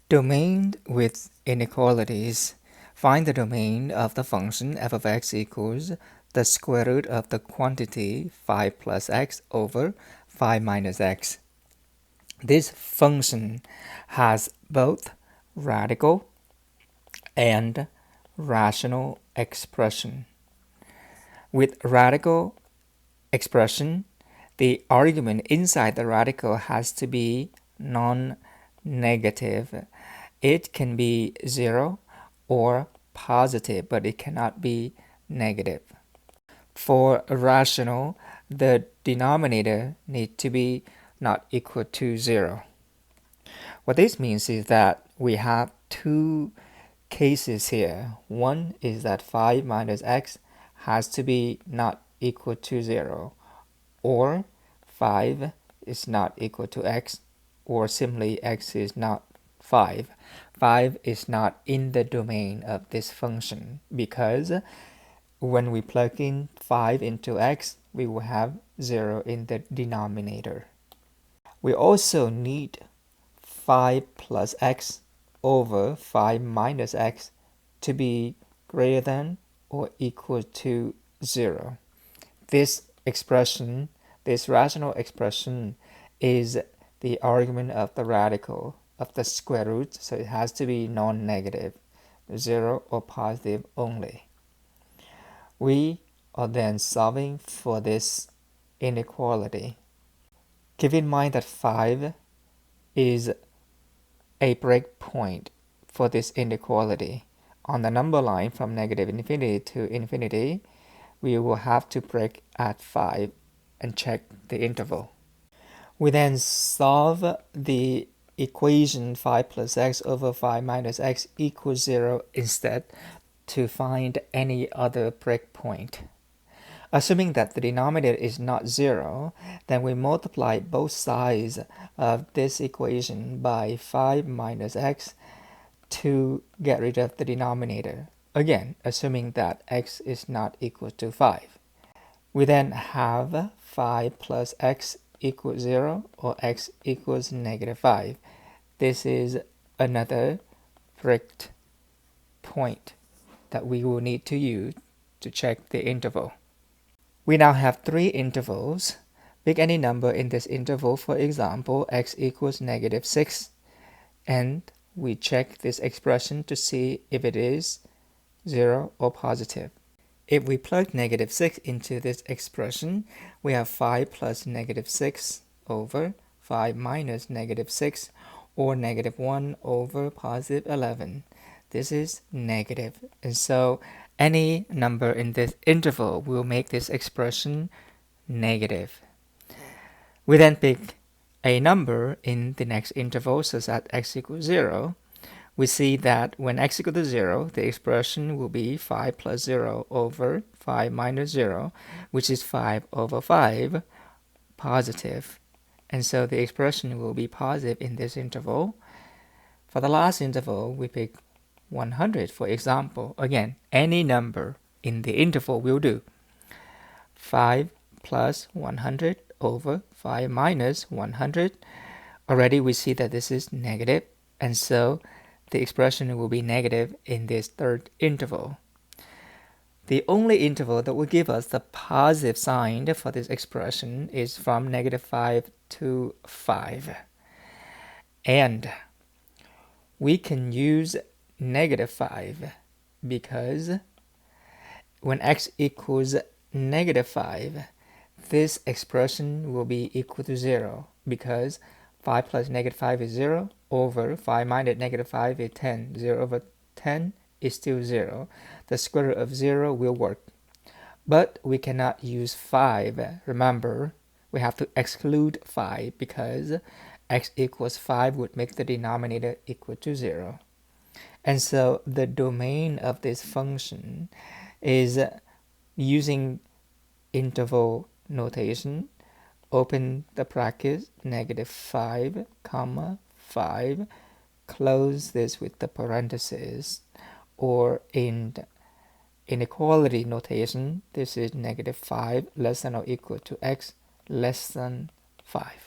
Domain with inequalities. Find the domain of the function f of x equals the square root of the quantity 5 plus x over 5 minus x. This function has both radical and rational expression. With radical expression, the argument inside the radical has to be non-negative. It can be 0 or positive, but it cannot be negative. For rational, the denominator needs to be not equal to 0. What this means is that we have two cases here. One is that 5 minus x has to be not equal to 0, or 5 is not equal to x, or simply x is not 5. 5 is not in the domain of this function because when we plug in 5 into x, we will have 0 in the denominator. We also need 5 plus x over 5 minus x to be greater than or equal to 0. This expression, this rational expression, is the argument of the radical of the square root, so it has to be non-negative, 0 or positive only. We are then solving for this inequality. Keep in mind that 5 is a breakpoint for this inequality. On the number line from negative infinity to infinity, we will have to break at 5 and check the interval. We then solve the equation 5 plus x over 5 minus x equals 0 instead to find any other breakpoint. Assuming that the denominator is not 0, then we multiply both sides of this equation by 5 minus x to get rid of the denominator. Again, assuming that x is not equal to 5. We then have 5 plus x equals 0 or x equals negative 5. This is another break point that we will need to use to check the interval. We now have three intervals. Pick any number in this interval, for example, x equals negative 6, and we check this expression to see if it is 0 or positive. If we plug negative 6 into this expression, we have 5 plus negative 6 over 5 minus negative 6, or negative 1 over positive 11. This is negative, and so any number in this interval will make this expression negative. We then pick a number in the next interval such that x equals 0. We see that when x equals to 0, the expression will be 5 plus 0 over 5 minus 0, which is 5 over 5, positive. And so the expression will be positive in this interval. For the last interval, we pick 100, for example. Again, any number in the interval will do. 5 plus 100 over 5 minus 100. Already we see that this is negative, and so the expression will be negative in this third interval. The only interval that will give us the positive sign for this expression is from negative 5 to 5. And we can use negative 5 because when x equals negative 5, this expression will be equal to 0 because 5 plus negative 5 is 0 over 5 minus negative 5 is 10. 0 over 10 is still 0. The square root of 0 will work. But we cannot use 5. Remember, we have to exclude 5 because x equals 5 would make the denominator equal to 0. And so the domain of this function is using interval notation. Open the bracket, negative 5, comma 5, close this with the parentheses, or in inequality notation, this is negative 5 less than or equal to x less than 5.